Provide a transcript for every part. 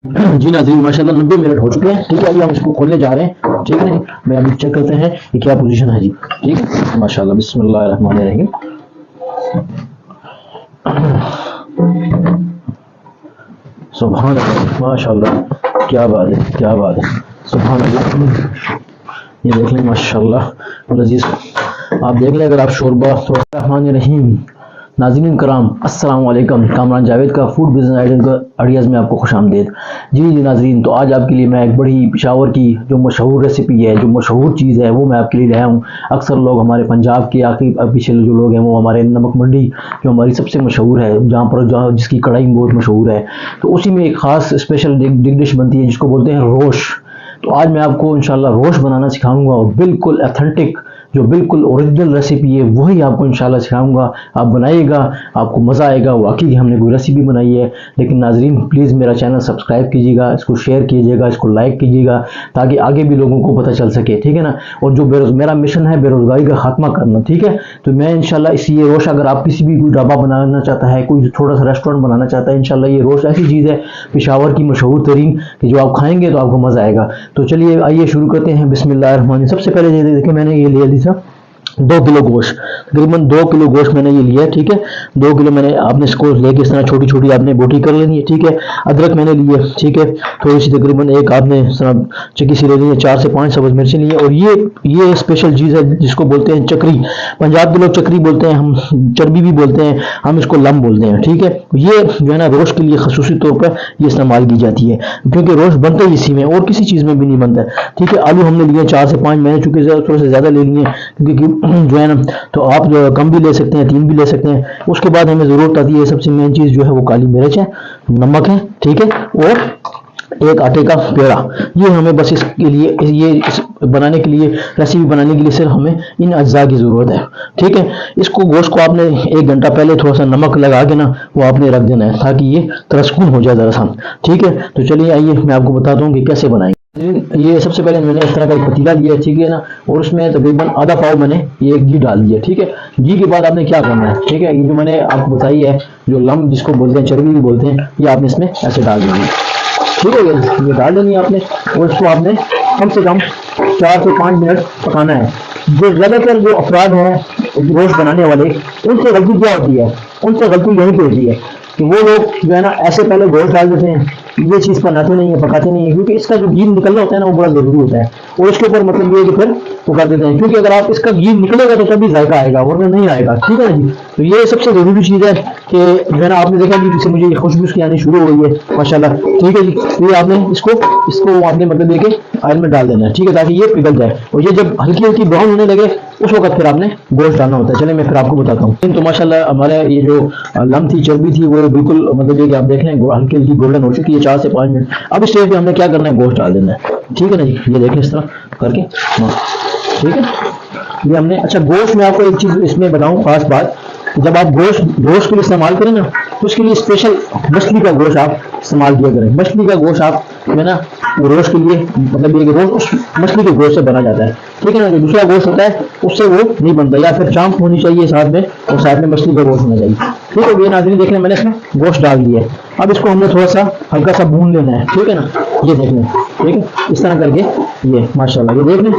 जी नाज़रीन, माशाल्लाह 90 मिनट हो चुके हैं। ठीक है, अभी हम इसको खोलने जा रहे हैं। ठीक है ना जी, मैं अभी चेक करते हैं कि क्या पोजीशन है जी। ठीक है, माशाल्लाह, बिस्मिल्लाहिर्रहमानिर्रहीम। सुभान अल्लाह, माशाल्लाह, क्या बात है, क्या बात है, सुभान अल्लाह। ये देख लें माशाल्लाह लजीज, आप देख लें अगर आप शोरबा तो रहमान। नाज़रीन कराम, अस्सलाम वालेकुम। कामरान जावेद का फूड बिजनेस आइडियाज़ में आपको खुशामदीद। जी नाज़रीन, तो आज आपके लिए मैं एक बड़ी पेशावर की जो मशहूर रेसिपी है, जो मशहूर चीज़ है, वो मैं आपके लिए लाया हूँ। अक्सर लोग हमारे पंजाब के आखिरी पीछे जो लोग हैं वो हमारे नमक मंडी जो हमारी सबसे मशहूर है, जहाँ जिसकी कढ़ाई बहुत मशहूर है, तो उसी में एक ख़ास स्पेशल डिश बनती है जिसको बोलते हैं रोश। तो आज मैं आपको इंशाल्लाह रोश बनाना सिखाऊंगा और बिल्कुल ऑथेंटिक जो बिल्कुल ओरिजिनल रेसिपी है वही आपको इंशाल्लाह सिखाऊंगा। आप बनाइएगा, आपको मज़ा आएगा। वाकई हमने कोई रेसिपी बनाई है। लेकिन नाजरीन प्लीज़ मेरा चैनल सब्सक्राइब कीजिएगा, इसको शेयर कीजिएगा, इसको लाइक कीजिएगा ताकि आगे भी लोगों को पता चल सके। ठीक है ना। और जो मेरा मिशन है बेरोज़गारी का खात्मा करना। ठीक है, तो मैं इंशाल्लाह इसी ये रोश, अगर आप किसी भी कोई ढाबा बनाना चाहता है, कोई छोटा सा रेस्टोरेंट बनाना चाहता है, इंशाल्लाह ये रोश ऐसी चीज़ है पेशावर की मशहूर तरीन कि जो आप खाएंगे तो आपको मज़ा आएगा। तो चलिए आइए शुरू करते हैं। बिस्मिल्लाहिर्रहमानिर्रहीम। सबसे पहले ये देखिए मैंने ये ले लिया 2 किलो गोश्त, तकरीबन 2 किलो गोश्त मैंने ये लिया है। ठीक है, 2 किलो मैंने आपने इसको लेके इस तरह छोटी छोटी आपने बोटी कर लेनी है। ठीक है, अदरक मैंने ली है। ठीक है, थोड़ी सी तकरीबन एक आपने चक्की सी ले ली है, 4 से 5 सब्ज़ मिर्ची ली है। और ये स्पेशल चीज़ है जिसको बोलते हैं चक्री। पंजाब के लोग चक्री बोलते हैं, हम चर्बी भी बोलते हैं, हम इसको लम बोलते हैं। ठीक है, ये जो है ना रोश के लिए खसूसी तौर पर ये इस्तेमाल की जाती है क्योंकि रोश बनता ही इसी में और किसी चीज़ में भी नहीं बनता। ठीक है, आलू हमने लिए 4 से 5, मैंने चूंकि थोड़े से ज़्यादा ले लिए क्योंकि जो है ना, तो आप जो कम भी ले सकते हैं, 3 भी ले सकते हैं। उसके बाद हमें ज़रूरत आती है सबसे मेन चीज़ जो है वो काली मिर्च है, नमक है। ठीक है, और एक आटे का पेड़ा। ये हमें बस इसके लिए बनाने के लिए रेसिपी बनाने के लिए सिर्फ हमें इन अज्जा की ज़रूरत है। ठीक है, इसको गोश्त को आपने 1 घंटा पहले थोड़ा सा नमक लगा के ना वो आपने रख देना है ताकि ये तरसकून हो जाए ज़रा सा। ठीक है, तो चलिए आइए मैं आपको बताता हूँ कि कैसे बनाएंगे। ये सबसे पहले मैंने इस तरह का एक पतीला लिया है। ठीक है ना, और उसमें तकरीबन आधा पाव मैंने ये घी डाल दिया। ठीक है, घी के बाद आपने क्या करना है, ठीक है, ये जो मैंने आपको बताई है जो लम जिसको बोलते हैं, चर्बी भी बोलते हैं, ये आपने इसमें ऐसे डाल देनी है। ठीक है, ये डाल देनी है आपने और इसको आपने कम से कम 4 से 5 मिनट पकाना है। जो ज़्यादातर जो अफराद हैं गोश्त बनाने वाले, उनसे गलती क्या होती है, उनसे गलती यही पे होती है कि वो लोग जो है ना ऐसे पहले गोश्त डाल देते हैं, ये चीज़ बनाते नहीं है, पकाते नहीं है, क्योंकि इसका जो घी निकलना होता है ना वो बड़ा ज़रूरी होता है। और उसके ऊपर मतलब ये कि फिर वो कर देते हैं, क्योंकि अगर आप इसका घी निकलेगा तो तभी जायका आएगा वरना नहीं आएगा। ठीक है ना जी, तो ये सबसे ज़रूरी चीज़ है कि जो है ना आपने देखा कि जैसे मुझे खुशबू की आनी शुरू हो गई है माशाल्लाह। ठीक है जी, तो ये आपने इसको आपने मतलब देके ऑयल में डाल देना है। ठीक है, ताकि ये पिघल जाए और ये जब हल्की हल्की ब्राउन होने लगे उस वक्त फिर आपने गोश्त डालना होता है। चले मैं फिर आपको बताता हूँ। तो माशाल्लाह हमारे ये जो लम थी, चर्बी थी, वो बिल्कुल मतलब ये कि आप देख लें हल्की हल्की गोल्डन हो चुकी है 4 से 5 मिनट। अब इस स्टेज पे हमने क्या करना है, गोश्त डाल देना है। ठीक है ना जी, ये देखें इस तरह करके। ठीक है, ये हमने अच्छा गोश्त में आपको एक चीज़ इसमें बताऊँ खास बात, जब आप गोश्त के लिए इस्तेमाल करें ना तो उसके लिए स्पेशल मछली का गोश्त आप इस्तेमाल किया करें। मछली का गोश्त आप जो है ना रोस्ट के लिए मतलब ये रोस्ट उस मछली के गोश्त से बना जाता है। ठीक है ना, जो दूसरा गोश्त होता है उससे वो नहीं बनता, या फिर चांप होनी चाहिए साथ में और साथ में मछली का गोश्त होना चाहिए। ठीक है, ये नाज़रीन देख लें मैंने इसमें गोश्त डाल दिया है। अब इसको हमने थोड़ा सा हल्का सा भून लेना है। ठीक है ना, ये देख लें। ठीक है, इस तरह करके ये माशाल्लाह ये देख लें,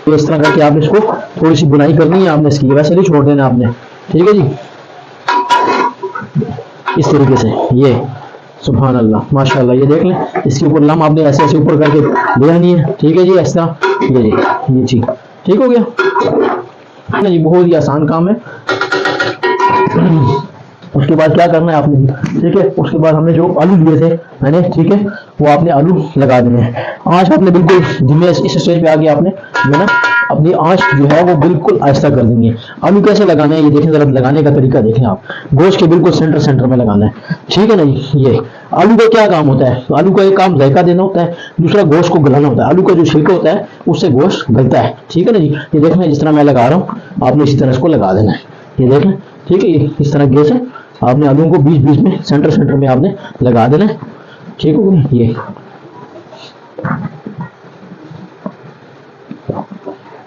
इस तरह करके आपने इसको थोड़ी सी बुनाई करनी है, आपने इसकी वैसे नहीं छोड़ देना आपने। ठीक है जी, इस तरीके से ये सुभान अल्लाह माशाल्लाह ये देख लें, इसके ऊपर लम आपने ऐसे ऐसे ऊपर करके ले आनी है। ठीक है जी, ऐसा ये चीज ठीक हो गया जी, बहुत ही आसान काम है। उसके बाद क्या करना है आपने, ठीक है, उसके बाद हमने जो आलू लिए थे मैंने, ठीक है, वो आपने आलू लगा देने हैं। आँच आपने बिल्कुल धीमे, इस स्टेज पे आके आपने जो है ना अपनी आँच जो है वो बिल्कुल आहिस्ता कर देंगे। आलू कैसे लगाना है ये देखें जरा, लगाने का तरीका देखें आप, गोश्त के बिल्कुल सेंटर में लगाना है। ठीक है ना जी, ये आलू का क्या काम होता है, आलू का एक काम जायका देना होता है, दूसरा गोश्त को गलाना होता है। आलू का जो छिलका होता है उससे गोश्त गलता है। ठीक है ना जी, ये देखना जिस तरह मैं लगा रहा हूँ आपने इसी तरह इसको लगा देना है। ये देखें, ठीक है, इस तरह गैस है, आपने आलू को बीच बीच में सेंटर में आपने लगा देना है। ठीक हो गया, ये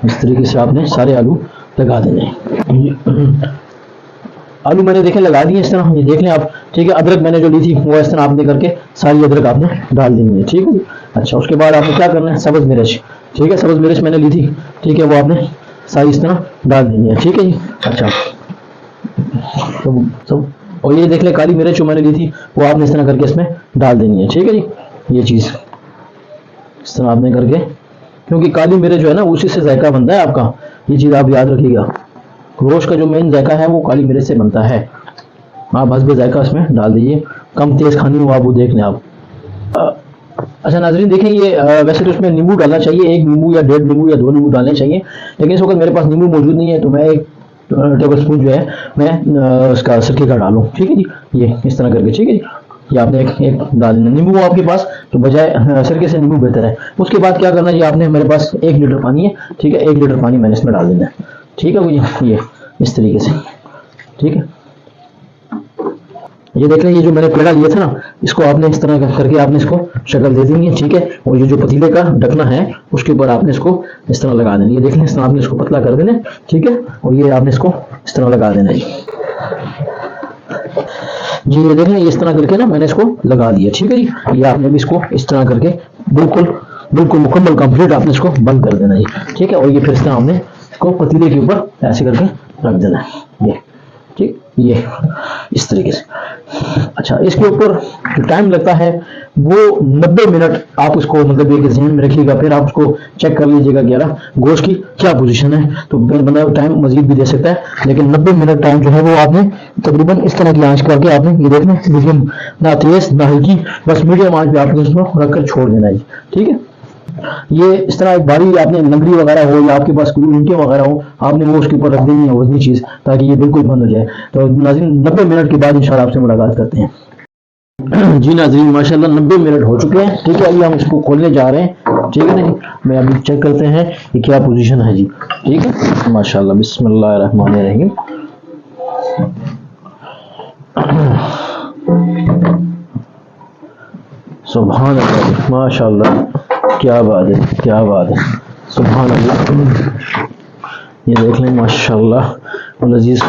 इस तरीके से आपने सारे आलू लगा देने हैं। आलू मैंने देखे लगा दिए इस तरह, ये देख लें आप, ठीक है। अदरक मैंने जो ली थी वो इस तरह आपने करके सारी अदरक आपने डाल देनी है, ठीक है। अच्छा, उसके बाद आपने क्या करना है, सब्ज़ मिर्च, ठीक है, सब्ज़ मिर्च मैंने ली थी, ठीक है, वो आपने सारी इस तरह डाल देनी है, ठीक है जी। अच्छा, सब और ये देख लें काली मिर्च जो मैंने ली थी वो आपने इस तरह करके इसमें डाल देनी है, ठीक है जी। ये चीज़ इस तरह आपने करके, क्योंकि काली मिर्च जो है ना उसी से जायका बनता है आपका, ये चीज़ आप याद रखिएगा। गोश्त का जो मेन जायका है वो काली मिर्च से बनता है। आप हस्बे जायका इसमें डाल दीजिए, कम तेज़ खानी हो आप वो देख लें आप। अच्छा नाजरीन देखें, ये वैसे तो इसमें नींबू डालना चाहिए, 1 नींबू या 1.5 नींबू या 2 नींबू डालने चाहिए, लेकिन इस वक्त मेरे पास नींबू मौजूद नहीं है, तो मैं 1 टेबल स्पून जो है मैं उसका सिरके का डालूँ, ठीक है जी। ये इस तरह करके, ठीक है जी। ये आपने एक डाल देना, नींबू आपके पास तो बजाय सिरके से नींबू बेहतर है। उसके बाद क्या करना है, ये आपने, मेरे पास 1 लीटर पानी है, ठीक है, 1 लीटर पानी मैंने इसमें डाल देना है, ठीक है जी। ये इस तरीके से, ठीक है। ये देख लें, ये जो मैंने पेड़ा लिया था ना, इसको आपने इस तरह करके आपने इसको शक्ल दे देंगे, ठीक है। और ये जो पतीले का ढकना है उसके ऊपर आपने इसको इस तरह लगा देना, ये देख लें, इस तरह आपने इसको पतला कर देना, ठीक है। और ये आपने इसको इस तरह लगा देना जी। ये देख लें, इस तरह करके ना मैंने इसको लगा दिया, ठीक है जी। ये आपने भी इसको इस तरह करके बिल्कुल बिल्कुल मुकम्मल कंप्लीट आपने इसको बंद कर देना जी, ठीक है। और ये फिर इस तरह हमने इसको पतीले के ऊपर ऐसे करके रख देना है, ये ठीक, ये इस तरीके से। अच्छा, इसके ऊपर जो टाइम लगता है वो 90 मिनट आप उसको मतलब एक ज़हन में रखिएगा, फिर आप उसको चेक कर लीजिएगा कि यार गोश्त की क्या पोजीशन है, तो बंदा टाइम मजीद भी दे सकता है, लेकिन 90 मिनट टाइम जो है वो आपने तकरीबन इस तरह की आंच करके आपने, ये देखना, मीडियम, ना तेज ना हल्की, बस मीडियम आंच पे आपने उसको रखकर छोड़ देना है, ठीक है। ये इस तरह एक बारी आपने लंगड़ी वगैरह हो या आपके पास कोई उल्टे वगैरह हो, आपने वो उसके ऊपर रख देनी है वजनी चीज़, ताकि ये बिल्कुल बंद हो जाए। तो नाज़रीन 90 मिनट के बाद इंशाल्लाह आपसे मुलाकात करते हैं। जी नाज़रीन, माशाल्लाह 90 मिनट हो चुके हैं, ठीक है। अभी हम इसको खोलने जा रहे हैं, ठीक है ना। मैं अभी चेक करते हैं कि क्या पोजीशन है जी, ठीक है। माशाल्लाह, बिस्मिल्लाहिर्रहमानिर्रहीम। सुभान अल्लाह, माशाल्लाह, क्या बात है, क्या बात है, सुभान अल्लाह। ये देख लें, माशाल्लाह। लजीज,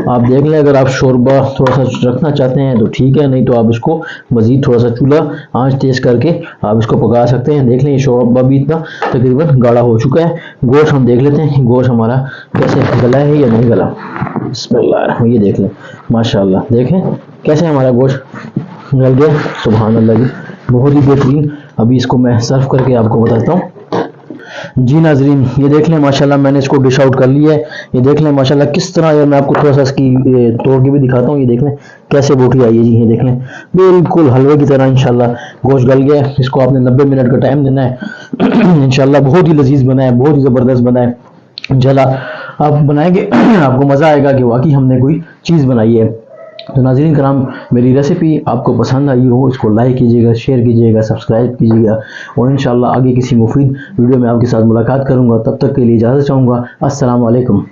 आप देख लें, अगर आप शोरबा थोड़ा सा रखना चाहते हैं तो ठीक है, नहीं तो आप इसको मज़ीद थोड़ा सा चूल्हा आंच तेज़ करके आप इसको पका सकते हैं। देख लें, ये शोरबा भी इतना तकरीबन गाढ़ा हो चुका है। गोश्त हम देख लेते हैं, गोश्त हमारा कैसे गला है या नहीं गला। बिस्मिल्लाह, ये देख लें, माशाल्लाह, देखें कैसे हमारा गोश्त गल गया, सुभान अल्लाह जी, बहुत ही बेहतरीन। अभी इसको मैं सर्व करके आपको बताता हूँ। जी नाजरीन, ये देख लें, माशाल्लाह मैंने इसको डिश आउट कर लिया है। ये देख लें माशाल्लाह किस तरह, यार मैं आपको थोड़ा सा इसकी तोड़ के भी दिखाता हूँ। ये देख लें कैसे बोटी आई है जी, ये देख लें बिल्कुल हलवे की तरह इंशाल्लाह गोश्त गल गया है। इसको आपने 90 मिनट का टाइम देना है। इंशाल्लाह बहुत ही लजीज बना है, बहुत ही ज़बरदस्त बना है। इंशाल्लाह आप बनाएंगे आपको मज़ा आएगा कि वाकई हमने कोई चीज़ बनाई है। तो नाज़रीन कराम, मेरी रेसिपी आपको पसंद आई हो, इसको लाइक कीजिएगा, शेयर कीजिएगा, सब्सक्राइब कीजिएगा, और इंशाल्लाह आगे किसी मुफीद वीडियो में आपके साथ मुलाकात करूँगा। तब तक के लिए इजाज़त चाहूँगा। अस्सलाम वालेकुम।